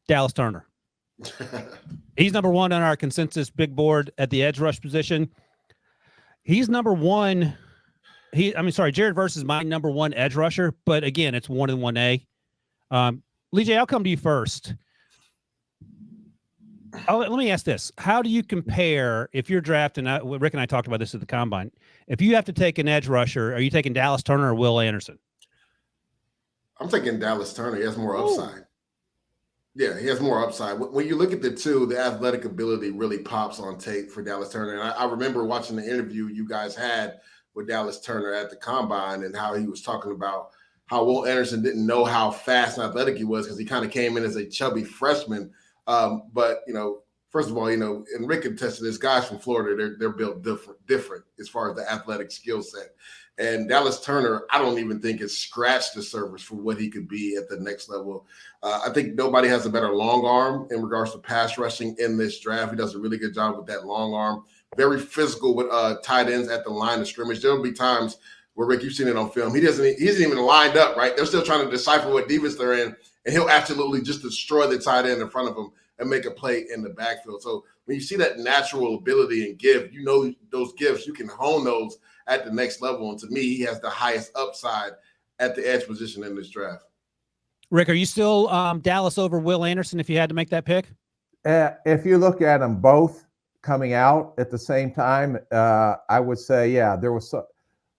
Dallas Turner. He's number one on our consensus big board at the edge rush position. He's number one. Jared Verse is my number one edge rusher, but again, it's 1 and 1A. Lee J, I'll come to you first. Let me ask this. How do you compare if you're drafting, Rick and I talked about this at the Combine, if you have to take an edge rusher, are you taking Dallas Turner or Will Anderson? I'm taking Dallas Turner. He has more upside. Yeah, he has more upside. When you look at the two, the athletic ability really pops on tape for Dallas Turner. And I remember watching the interview you guys had with Dallas Turner at the Combine and how he was talking about how Will Anderson didn't know how fast and athletic he was because he kind of came in as a chubby freshman. But, first of all, and Rick can attest to this, guys from Florida, they're built different as far as the athletic skill set. And Dallas Turner, I don't even think has scratched the surface for what he could be at the next level. I think nobody has a better long arm in regards to pass rushing in this draft. He does a really good job with that long arm. Very physical with tight ends at the line of scrimmage. There'll be times where, Rick, you've seen it on film. He isn't even lined up, right? They're still trying to decipher what defense they're in, and he'll absolutely just destroy the tight end in front of him and make a play in the backfield. So when you see that natural ability and gift, those gifts, you can hone those at the next level. And to me, he has the highest upside at the edge position in this draft. Rick, are you still Dallas over Will Anderson if you had to make that pick? If you look at them both coming out at the same time, I would say, there was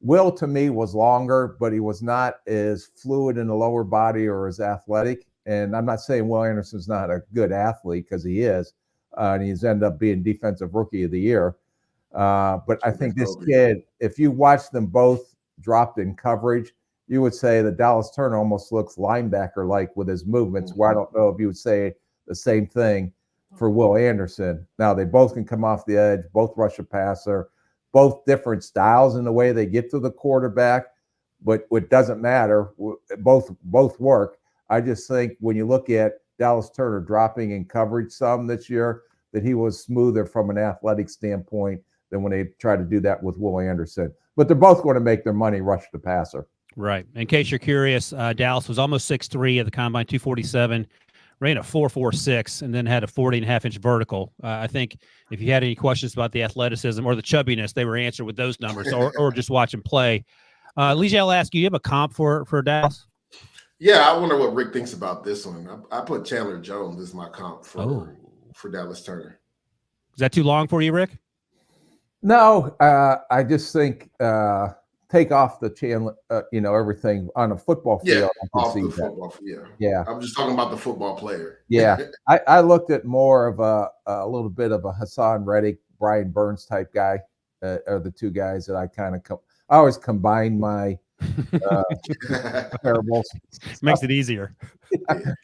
Will to me was longer, but he was not as fluid in the lower body or as athletic. And I'm not saying Will Anderson's not a good athlete because he is, and he's ended up being Defensive Rookie of the Year. But I think this kid, if you watch them both dropped in coverage, you would say that Dallas Turner almost looks linebacker-like with his movements, where I don't know if you would say the same thing for Will Anderson. Now, they both can come off the edge, both rush a passer, both different styles in the way they get to the quarterback, but what doesn't matter, both work. I just think when you look at Dallas Turner dropping in coverage some this year, that he was smoother from an athletic standpoint than when they tried to do that with Will Anderson. But they're both going to make their money rush the passer. Right. In case you're curious, Dallas was almost 6'3" at the Combine, 247, ran a 4.46, and then had a 40.5-inch vertical. I think if you had any questions about the athleticism or the chubbiness, they were answered with those numbers or just watch him play. Lee, I'll ask you, you have a comp for Dallas? Yeah, I wonder what Rick thinks about this one. I put Chandler Jones as my comp for Dallas Turner. Is that too long for you, Rick? No, I just think take off the Chandler, everything on a football field. Off the football field. Yeah. I'm just talking about the football player. Yeah. I looked at more of a little bit of a Hassan Reddick, Brian Burns type guy, are the two guys that I kind of I always combine my parables. Makes it easier.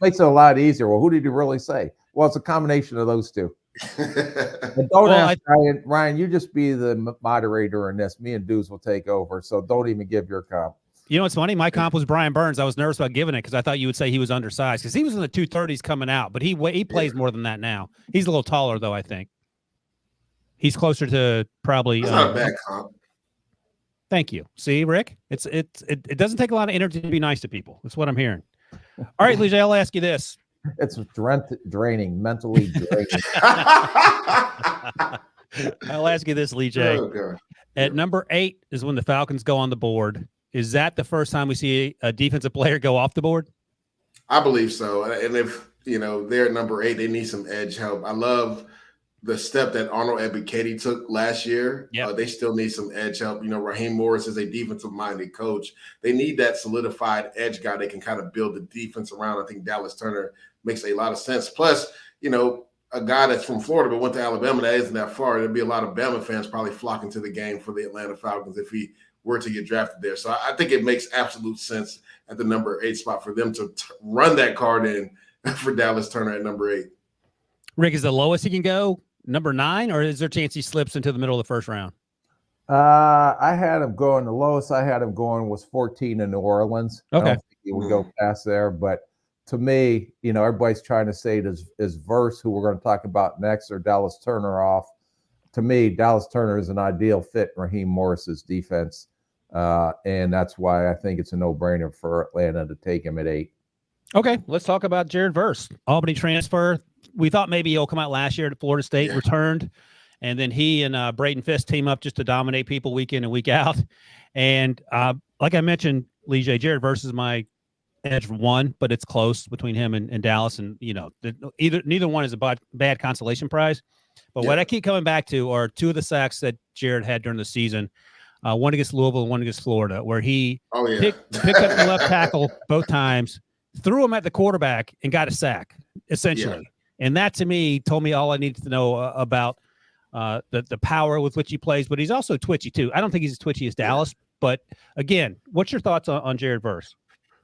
Makes it a lot easier. Well, who did you really say? Well, it's a combination of those two. But don't ask Ryan. You just be the moderator in this. Me and Deuce will take over. So don't even give your comp. You know what's funny? My comp was Brian Burns. I was nervous about giving it because I thought you would say he was undersized because he was in the 230s coming out, but he plays more than that now. He's a little taller though. I think he's closer to probably. That's not a bad comp. Thank you. See, Rick, it doesn't take a lot of energy to be nice to people. That's what I'm hearing. All right, Lee, I'll ask you this. It's draining, mentally draining. I'll ask you this, Lee J. Oh, at number 8 is when the Falcons go on the board. Is that the first time we see a defensive player go off the board? I believe so. And if, they're at number 8, they need some edge help. I love the step that Arnold Ebiketie took last year. Yep. They still need some edge help. Raheem Morris is a defensive-minded coach. They need that solidified edge guy they can kind of build the defense around. I think Dallas Turner makes a lot of sense. Plus, a guy that's from Florida but went to Alabama that isn't that far. There'd be a lot of Bama fans probably flocking to the game for the Atlanta Falcons if he were to get drafted there. So I think it makes absolute sense at the number 8 spot for them to run that card in for Dallas Turner at number 8. Rick, is the lowest he can go number 9, or is there a chance he slips into the middle of the first round? I had him going. The lowest I had him going was 14 in New Orleans. Okay. I don't think he would go past there, but to me, everybody's trying to say is Verse, who we're going to talk about next, or Dallas Turner off. To me, Dallas Turner is an ideal fit in Raheem Morris's defense, and that's why I think it's a no-brainer for Atlanta to take him at 8. Okay, let's talk about Jared Verse. Albany transfer. We thought maybe he'll come out last year at Florida State, returned, and then he and Braden Fisk team up just to dominate people week in and week out. And like I mentioned, Lee J, Jared Verse is my edge one, but it's close between him and Dallas. And, neither one is a bad consolation prize. But what I keep coming back to are two of the sacks that Jared had during the season, one against Louisville and one against Florida, where he picked up the left tackle both times, threw him at the quarterback, and got a sack, essentially. Yeah. And that, to me, told me all I needed to know about the power with which he plays. But he's also twitchy, too. I don't think he's as twitchy as Dallas. But, again, what's your thoughts on Jared Verse?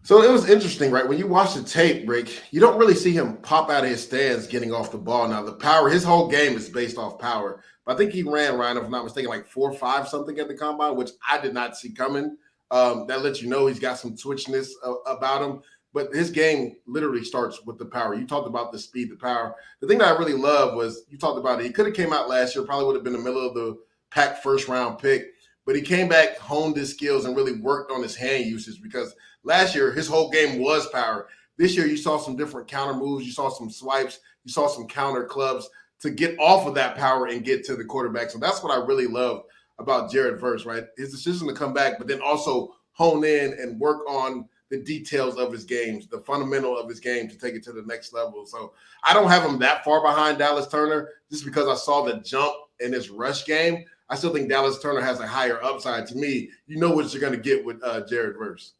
So it was interesting, right? When you watch the tape, Rick, you don't really see him pop out of his stance getting off the ball. Now, the power, his whole game is based off power. But I think he ran, Ryan, if I'm not mistaken, like 4.5 something at the combine, which I did not see coming. That lets you know he's got some twitchiness about him. But his game literally starts with the power. You talked about the speed, the power. The thing that I really love was you talked about it. He could have came out last year, probably would have been the middle of the pack first-round pick. But he came back, honed his skills, and really worked on his hand usage because last year his whole game was power. This year you saw some different counter moves. You saw some swipes. You saw some counter clubs to get off of that power and get to the quarterback. So that's what I really love about Jared Verse, right? His decision to come back, but then also hone in and work on the details of his games, the fundamental of his game to take it to the next level. So I don't have him that far behind Dallas Turner just because I saw the jump in his rush game. I still think Dallas Turner has a higher upside. To me, you know what you're going to get with Jared Verse.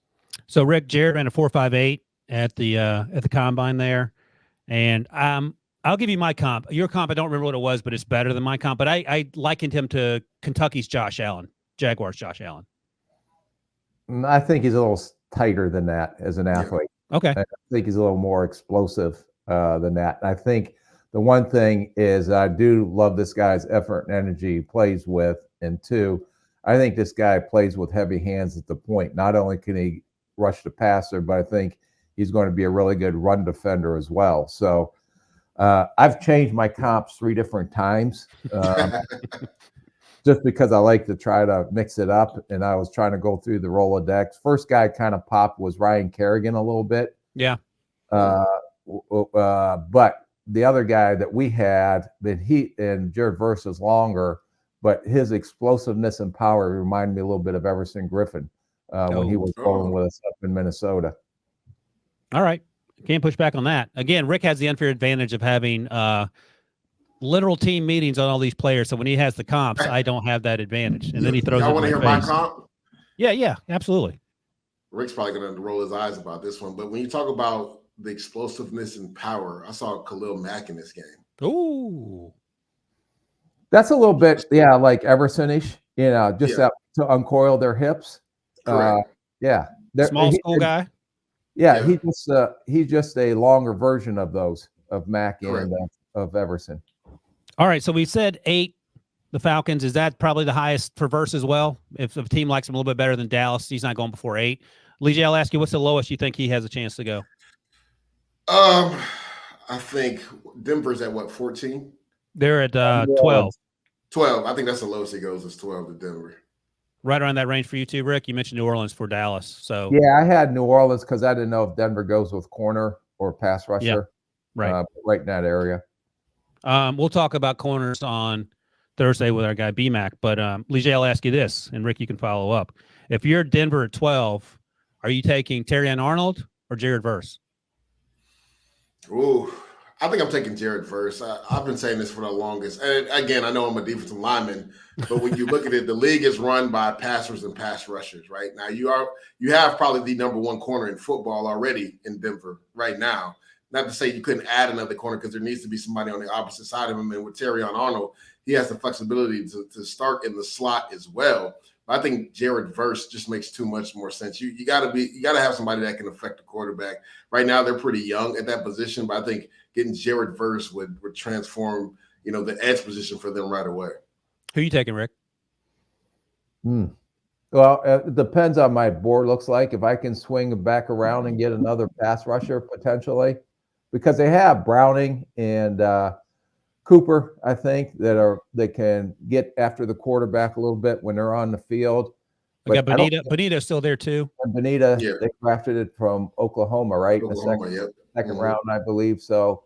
So Rick, Jared ran a 4.58 at the combine there, and I'll give you my comp. Your comp, I don't remember what it was, but it's better than my comp. But I likened him to Kentucky's Josh Allen, Jaguars Josh Allen. I think he's a little tighter than that as an athlete. Okay, I think he's a little more explosive than that. And I think the one thing is I do love this guy's effort and energy he plays with. And two, I think this guy plays with heavy hands at the point. Not only can he rush the passer, but I think he's going to be a really good run defender as well. So I've changed my comps 3 different times just because I like to try to mix it up. And I was trying to go through the Rolodex. First guy kind of popped was Ryan Kerrigan a little bit. Yeah. But the other guy that we had, that he and Jared Verse is longer, but his explosiveness and power remind me a little bit of Everson Griffin when he was bowling with us up in Minnesota. All right. Can't push back on that. Again, Rick has the unfair advantage of having literal team meetings on all these players. So when he has the comps, I don't have that advantage. And then he throws it in my face. I want to hear my comp? Yeah, absolutely. Rick's probably going to roll his eyes about this one. But when you talk about the explosiveness and power, I saw Khalil Mack in this game. Ooh. That's a little bit, like Everson-ish, to uncoil their hips. Small school guy. Yeah, he's just a longer version of those, of Mack and of Everson. All right, so we said 8, the Falcons. Is that probably the highest for Verse as well? If a team likes him a little bit better than Dallas, he's not going before 8. Lee J, I'll ask you, what's the lowest you think he has a chance to go? I think Denver's at what, 14? They're at 12. 12. I think that's the lowest he goes is 12 to Denver. Right around that range for you too, Rick. You mentioned New Orleans for Dallas. So yeah, I had New Orleans because I didn't know if Denver goes with corner or pass rusher. Yeah, right. Right in that area. We'll talk about corners on Thursday with our guy BMAC. But Lee J, I'll ask you this, and Rick, you can follow up. If you're Denver at 12, are you taking Terrion Arnold or Jared Verse? Ooh, I think I'm taking Jared Verse. I've been saying this for the longest. And again, I know I'm a defensive lineman, but when you look at it, the league is run by passers and pass rushers. Right now, you have probably the number 1 corner in football already in Denver right now. Not to say you couldn't add another corner because there needs to be somebody on the opposite side of him. And with Terrion Arnold, he has the flexibility to start in the slot as well. I think Jared Verse just makes too much more sense. You got to have somebody that can affect the quarterback. Right now, they're pretty young at that position, but I think getting Jared Verse would transform, the edge position for them right away. Who are you taking, Rick? Well, it depends on my board looks like. If I can swing back around and get another pass rusher potentially, because they have Browning and Cooper, I think, they can get after the quarterback a little bit when they're on the field. We got Bonita. Bonita's still there too. And Bonita, Yeah. they drafted it from Oklahoma, right? Oklahoma, In the yep. second round, I believe. So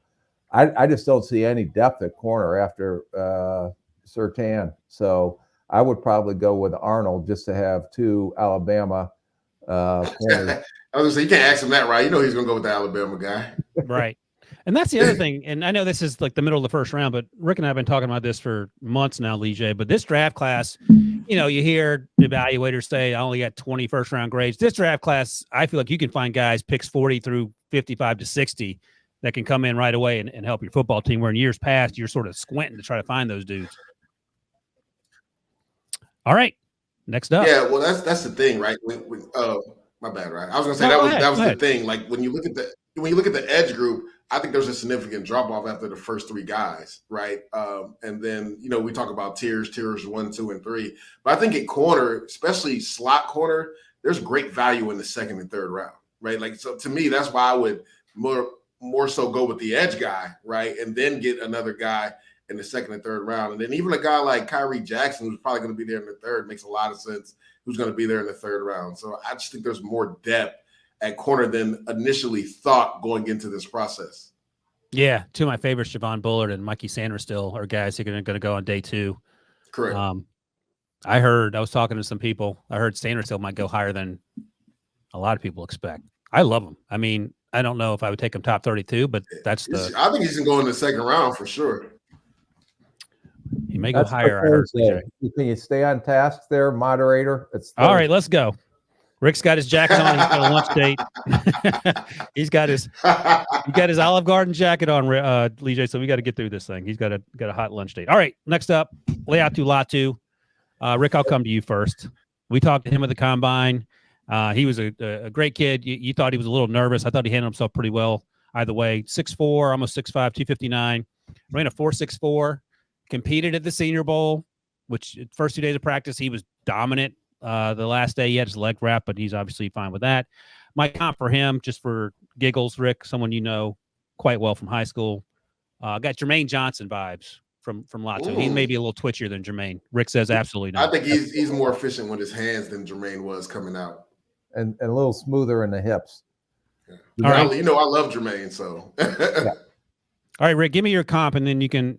I just don't see any depth at corner after Surtain. So I would probably go with Arnold just to have two Alabama corners. I was gonna say, you can't ask him that, right? You know he's gonna go with the Alabama guy. Right. And that's the other thing. And I know this is like the middle of the first round, but Rick and I have been talking about this for months now, Lee J. But this draft class, you know, you hear evaluators say, I only got 20 first round grades. This draft class, I feel like you can find guys picks 40 through 55 to 60 that can come in right away and help your football team, where in years past, you're sort of squinting to try to find those dudes. All right. Next up. Yeah, well, that's the thing, right? My bad, right? I was gonna say that was the thing. Like when you look at the edge group, I think there's a significant drop off after the first three guys, right? And then we talk about tiers 1, 2, and 3. But I think at corner, especially slot corner, there's great value in the second and third round, right? Like, so to me, that's why I would more so go with the edge guy, right? And then get another guy in the second and third round. And then even a guy like Kyrie Jackson, who's probably going to be there in the third, makes a lot of sense, who's going to be there in the third round. So I just think there's more depth at corner than initially thought going into this process. Yeah, two of my favorites, Javon Bullard and Mikey Sanders, still are guys who are going to go on day 2. Correct. I was talking to some people. I heard Sanders still might go higher than a lot of people expect. I love him. I mean, I don't know if I would take him top 32, but I think he's going to go in the second round for sure. He may go higher. I heard. Can you stay on task there, moderator? All right, let's go. Rick's got his jacket on. He's got a lunch date. He's got his Olive Garden jacket on, Lee J. So we got to get through this thing. He's got a hot lunch date. All right, next up, Latu. Rick, I'll come to you first. We talked to him at the combine. He was a great kid. You thought he was a little nervous. I thought he handled himself pretty well either way. 6'4", almost 6'5", 259. Ran a 4.64. Competed at the Senior Bowl, which first 2 days of practice, he was dominant. The last day he had his leg wrapped, but he's obviously fine with that. My comp for him, just for giggles, Rick, someone you know quite well from high school, got Jermaine Johnson vibes from Latu. He may be a little twitchier than Jermaine. Rick says absolutely not. I think he's more efficient with his hands than Jermaine was coming out. And a little smoother in the hips. Yeah. All right. I love Jermaine, so. Yeah. All right, Rick, give me your comp, and then you can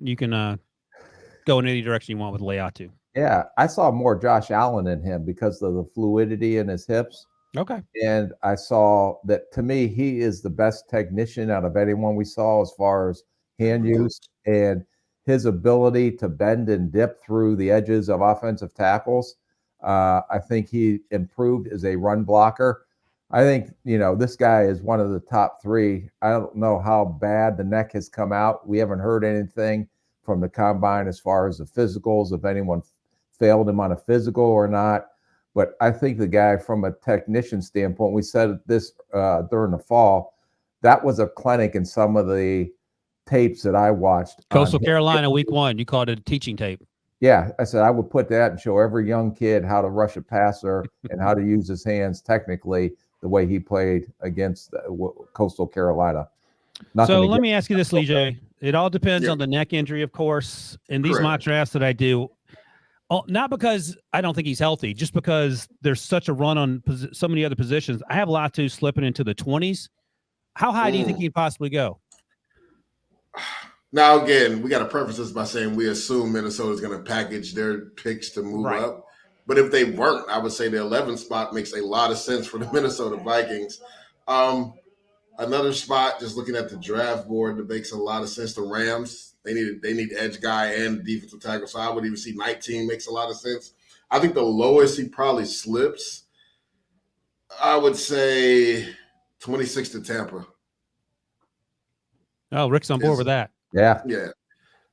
go in any direction you want with Latu. Yeah, I saw more Josh Allen in him because of the fluidity in his hips. Okay. And I saw that, to me, he is the best technician out of anyone we saw as far as hand use, and his ability to bend and dip through the edges of offensive tackles. I think he improved as a run blocker. I think, this guy is one of the top 3. I don't know how bad the neck has come out. We haven't heard anything from the combine as far as the physicals, if anyone failed him on a physical or not. But I think the guy, from a technician standpoint, we said this during the fall, that was a clinic in some of the tapes that I watched. Coastal Carolina, week 1, you called it a teaching tape. Yeah, I said I would put that and show every young kid how to rush a passer and how to use his hands technically the way he played against Coastal Carolina. So let me ask you this, Lee J. It all depends on the neck injury, of course. In these mock drafts that I do, not because I don't think he's healthy, just because there's such a run on so many other positions. I have Latu slipping into the 20s. How high do you think he'd possibly go? Now, again, we got to preface this by saying we assume Minnesota's going to package their picks to move up. But if they weren't, I would say the 11th spot makes a lot of sense for the Minnesota Vikings. Another spot, just looking at the draft board, that makes a lot of sense. The Rams, they need edge guy and defensive tackle. So I would even see 19 makes a lot of sense. I think the lowest he probably slips, I would say 26 to Tampa. Oh, Rick's on board with that. Yeah. Yeah.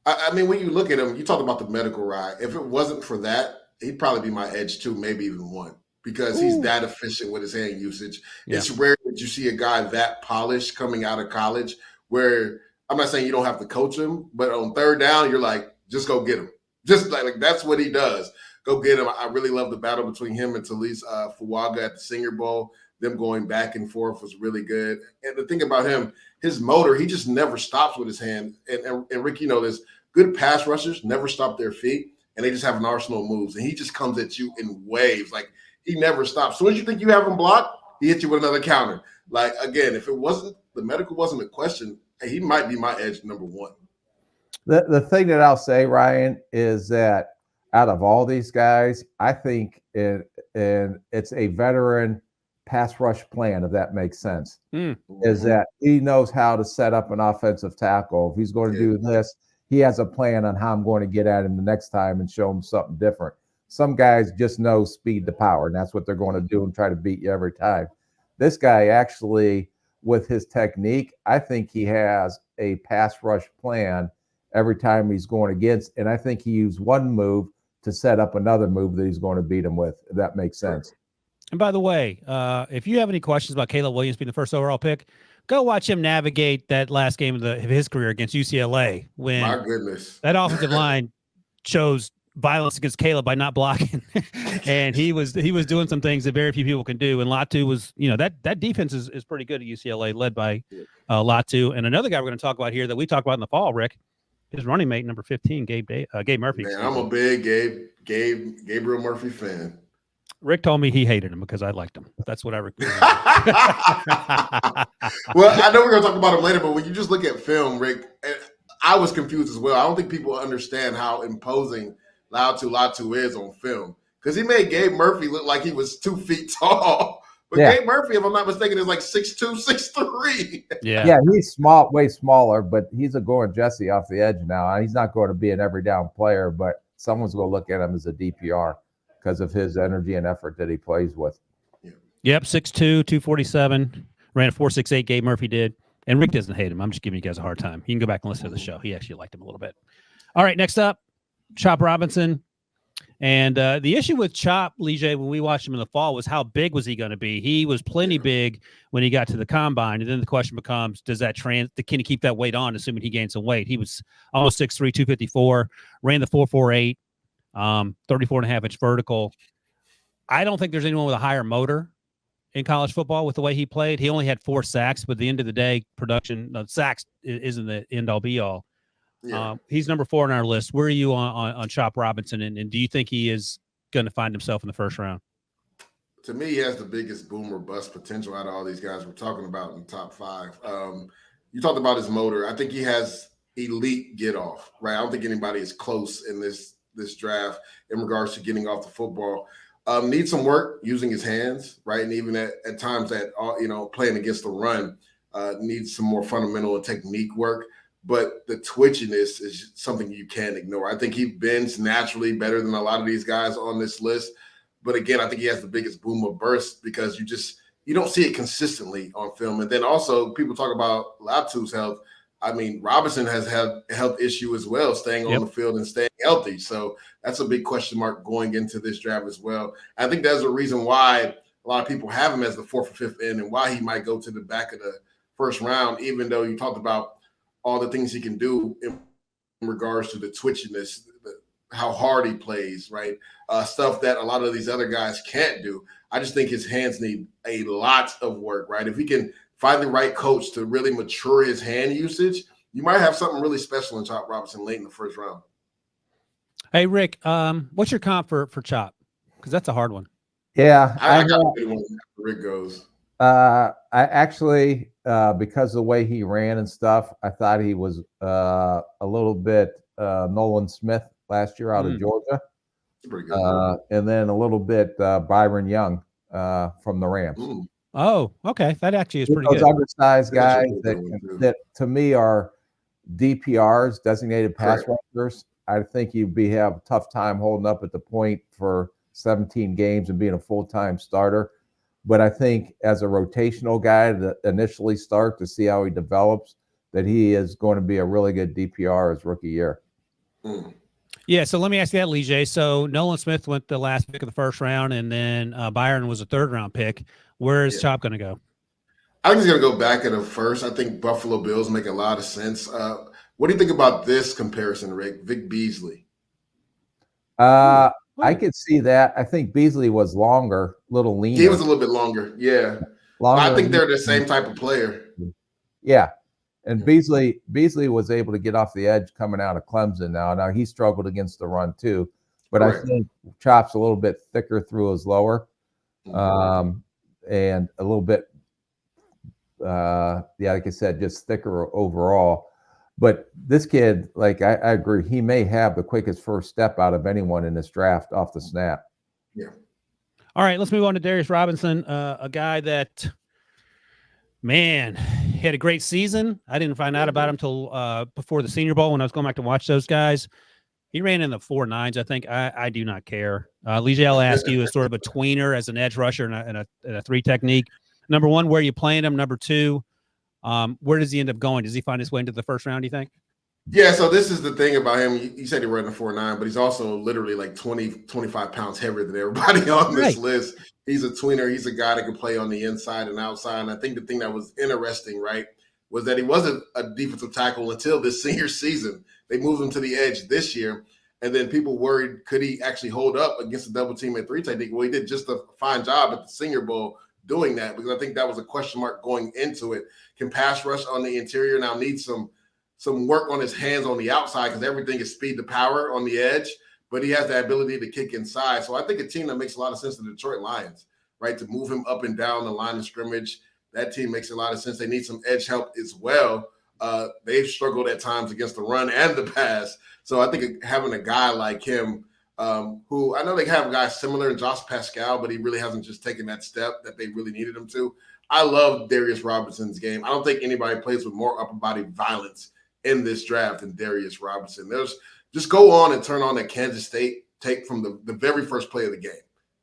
I mean, when you look at him, you talk about the medical ride. If it wasn't for that, he'd probably be my edge 2, maybe even 1. Because he's that efficient with his hand usage. Yeah. It's rare that you see a guy that polished coming out of college, where I'm not saying you don't have to coach him, but on third down, you're like, just go get him. Just like that's what he does. Go get him. I really love the battle between him and Talise Fuaga at the Senior Bowl. Them going back and forth was really good. And the thing about him, his motor, he just never stops with his hand. And Rick, there's good pass rushers never stop their feet, and they just have an arsenal of moves. And he just comes at you in waves. Like, he never stops. As soon as you think you have him blocked, he hits you with another counter. Like, again, if the medical wasn't a question, hey, he might be my edge number one. The thing that I'll say, Ryan, is that out of all these guys, I think it's a veteran pass rush plan, if that makes sense. Is that he knows how to set up an offensive tackle. If he's going to do this, he has a plan on how I'm going to get at him the next time and show him something different. Some guys just know speed to power, and that's what they're going to do and try to beat you every time. This guy actually, with his technique, I think he has a pass rush plan every time he's going against, and I think he used one move to set up another move that he's going to beat him with, if that makes sense. And by the way, if you have any questions about Caleb Williams being the first overall pick, go watch him navigate that last game of his career against UCLA when my goodness, that offensive line chose violence against Caleb by not blocking. And he was doing some things that very few people can do. And Latu was, that defense is pretty good at UCLA, led by Latu. And another guy we're going to talk about here that we talked about in the fall, Rick, his running mate, number 15, Gabe Murphy. Man, I'm a big Gabriel Murphy fan. Rick told me he hated him because I liked him. That's what I recorded. Well, I know we're going to talk about him later, but when you just look at film, Rick, I was confused as well. I don't think people understand how imposing Latu is on film, because he made Gabe Murphy look like he was 2 feet tall. But Gabe Murphy, if I'm not mistaken, is like 6'2", 6'3". Yeah, he's small, way smaller, but he's a going Jesse off the edge now. He's not going to be an every down player, but someone's going to look at him as a DPR because of his energy and effort that he plays with. Yep, 6'2", 247, ran a 4.68. Gabe Murphy did, and Rick doesn't hate him. I'm just giving you guys a hard time. You can go back and listen to the show. He actually liked him a little bit. All right, next up, Chop Robinson. And the issue with Chop, Lige, when we watched him in the fall, was how big was he going to be? He was plenty big when he got to the combine. And then the question becomes, can he keep that weight on, assuming he gained some weight? He was almost 6'3", 254, ran the 4.48, 34.5-inch vertical. I don't think there's anyone with a higher motor in college football with the way he played. He only had 4 sacks, but at the end of the day, sacks isn't the end-all, be-all. Yeah. He's number 4 on our list. Where are you on Chop Robinson, and do you think he is going to find himself in the first round? To me, he has the biggest boom or bust potential out of all these guys we're talking about in the top 5. You talked about his motor. I think he has elite get off, right? I don't think anybody is close in this draft in regards to getting off the football. Needs some work using his hands, right? And even at times that playing against the run needs some more fundamental and technique work. But the twitchiness is something you can't ignore. I think he bends naturally better than a lot of these guys on this list. But again, I think he has the biggest boom or burst because you don't see it consistently on film. And then also people talk about Latu's health. I mean, Robinson has had a health issue as well, staying on the field and staying healthy. So that's a big question mark going into this draft as well. I think that's a reason why a lot of people have him as the 4th or 5th end and why he might go to the back of the first round, even though you talked about all the things he can do in regards to the twitchiness, how hard he plays, right? Stuff that a lot of these other guys can't do. I just think his hands need a lot of work, right? If he can find the right coach to really mature his hand usage, you might have something really special in Chop Robinson late in the first round. Hey, Rick, what's your comp for Chop? Because that's a hard one. Yeah. I got a good one after Rick goes. I actually, because of the way he ran and stuff, I thought he was a little bit Nolan Smith last year out of Georgia. Pretty good. And then a little bit Byron Young from the Rams. Oh, okay. That actually is pretty good. Those undersized guys that to me are DPRs, designated pass rushers. I think you'd have a tough time holding up at the point for 17 games and being a full-time starter. But I think as a rotational guy to initially start to see how he develops, that he is going to be a really good DPR his rookie year. Yeah, so let me ask you that, Lige. So Nolan Smith went the last pick of the first round, and then Byron was a 3rd-round pick. Where is Chop going to go? I think he's going to go back at the first. I think Buffalo Bills make a lot of sense. What do you think about this comparison, Rick? Vic Beasley. I could see that. I think Beasley was longer, a little leaner. He was a little bit longer, yeah. I think they're the same type of player. Yeah. And Beasley was able to get off the edge coming out of Clemson now. Now, he struggled against the run too. But I think Chop's a little bit thicker through his lower. and a little bit, like I said, just thicker overall. But this kid, like I agree, he may have the quickest first step out of anyone in this draft off the snap. Yeah. All right, let's move on to Darius Robinson, a guy that, man, he had a great season. I didn't find out about him until before the Senior Bowl when I was going back to watch those guys. He ran in the 4.9s. I think I do not care. Ligiel Askew is sort of a tweener as an edge rusher and a 3 technique. Number one, where are you playing him? Number two, where does he end up going? Does he find his way into the first round, do you think? Yeah, so this is the thing about him. You said he ran a 4.9, but he's also literally like 25 pounds heavier than everybody on this list. He's a tweener. He's a guy that can play on the inside and outside. And I think the thing that was interesting, right, was that he wasn't a defensive tackle until this senior season. They moved him to the edge this year. And then people worried, could he actually hold up against a double team at 3 technique? Well, he did just a fine job at the Senior Bowl doing that, because I think that was a question mark going into it. Can pass rush on the interior now need some work on his hands on the outside, because everything is speed to power on the edge, but he has the ability to kick inside. So I think a team that makes a lot of sense to the Detroit Lions, right, to move him up and down the line of scrimmage, that team makes a lot of sense. They need some edge help as well. They've struggled at times against the run and the pass. So I think having a guy like him, who I know they have guys similar in Josh Pascal, but he really hasn't just taken that step that they really needed him to. I love Darius Robinson's game. I don't think anybody plays with more upper body violence in this draft than Darius Robinson. Just go on and turn on that Kansas State tape from the very first play of the game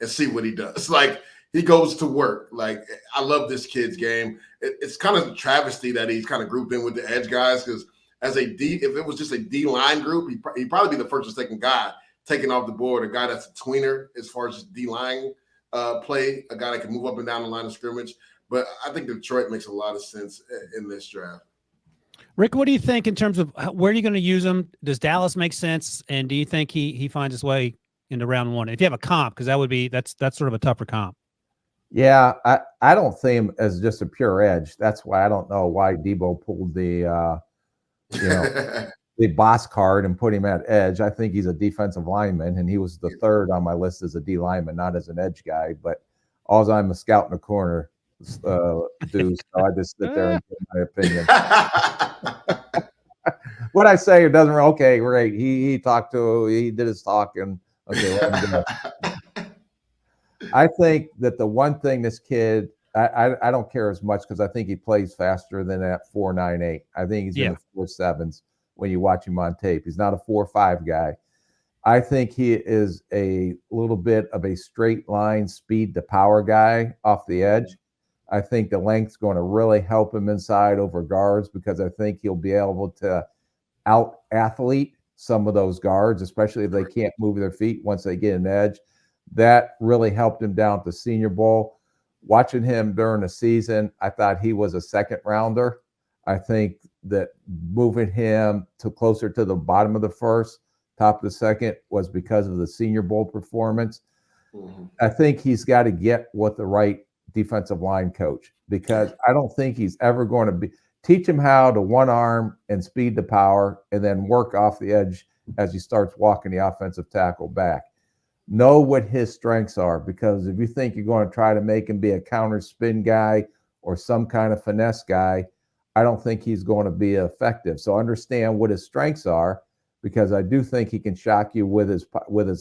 and see what he does. Like, he goes to work. Like, I love this kid's game. It's kind of a travesty that he's kind of grouped in with the edge guys, because as a D, if it was just a D-line group, he'd probably be the first or second guy taken off the board, a guy that's a tweener as far as just D-line play, a guy that can move up and down the line of scrimmage. But I think Detroit makes a lot of sense in this draft. Rick, what do you think in terms of where are you going to use him? Does Dallas make sense? And do you think he finds his way into round 1? If you have a comp, because that's sort of a tougher comp. Yeah, I don't see him as just a pure edge. That's why I don't know why Debo pulled the the boss card and put him at edge. I think he's a defensive lineman, and he was the third on my list as a D lineman, not as an edge guy. But all I'm a scout in the corner, dude. So I just sit there and give my opinion. What I say it doesn't. Okay, great. He did his talking. Okay, let him go. I think that the one thing this kid, I don't care as much, because I think he plays faster than that 4.98. I think he's in the 4.7s when you watch him on tape. He's not a 4.5 guy. I think he is a little bit of a straight line speed to power guy off the edge. I think the length's going to really help him inside over guards, because I think he'll be able to out athlete some of those guards, especially if they can't move their feet once they get an edge. That really helped him down at the Senior Bowl. Watching him during the season, I thought he was a second rounder. I think that moving him to closer to the bottom of the first, top of the second, was because of the Senior Bowl performance. Mm-hmm. I think he's got to get with the right defensive line coach, because I don't think he's ever going to teach him how to one arm and speed to power, and then work off the edge as he starts walking the offensive tackle back. Know what his strengths are, because if you think you're going to try to make him be a counter spin guy or some kind of finesse guy, I don't think he's going to be effective. So understand what his strengths are, because I do think he can shock you with his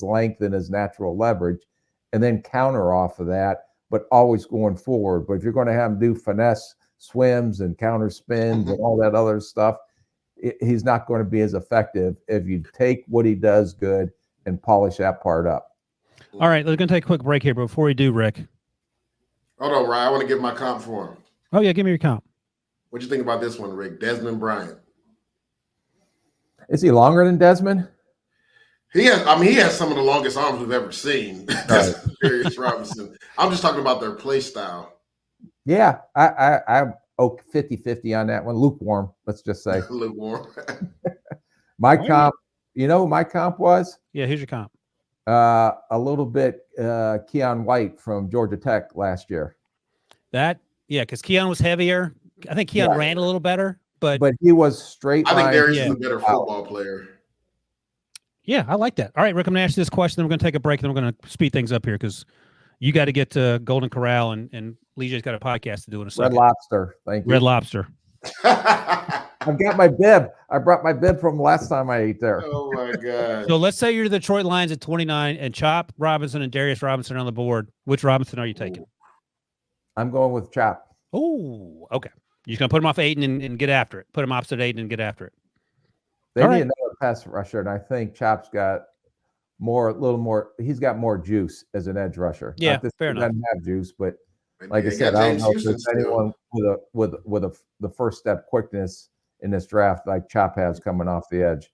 length and his natural leverage, and then counter off of that, but always going forward. But if you're going to have him do finesse swims and counter spins and all that other stuff, he's not going to be as effective if you take what he does good and polish that part up. All right, we're going to take a quick break here. But before we do, Rick. Hold on, Ryan. I want to give my comp for him. Oh, yeah, give me your comp. What do you think about this one, Rick? Desmond Bryant. Is he longer than Desmond? He has some of the longest arms we've ever seen. Right. Darius Robinson. I'm just talking about their play style. Yeah, I'm 50-50 on that one. Lukewarm, let's just say. Lukewarm. My comp, you know who my comp was? Yeah, who's your comp? A little bit Keon White from Georgia Tech last year. Because Keon was heavier. I think Keon ran a little better, but he was straight. I think Darius is a better football player. Yeah, I like that. All right, Rick, I'm going to ask you this question, then we're going to take a break, and then we're going to speed things up here, because You got to get to Golden Corral, and Legia's got a podcast to do in a Red second. Lobster. Thank you. Red Lobster. I've got my bib. I brought my bib from last time I ate there. Oh my god. So let's say you're the Detroit Lions at 29 and Chop Robinson and Darius Robinson on the board. Which Robinson are you taking? I'm going with Chop. Oh, okay. You're just going to put him off Aiden and get after it. Put him opposite Aiden and get after it. They All need right. another pass rusher, and I think Chop's got a little more. He's got more juice as an edge rusher. Yeah, Not that fair he enough. doesn't have juice, but And like I they said, got I don't James know if Houston there's still. anyone with the first step quickness in this draft like Chop has coming off the edge.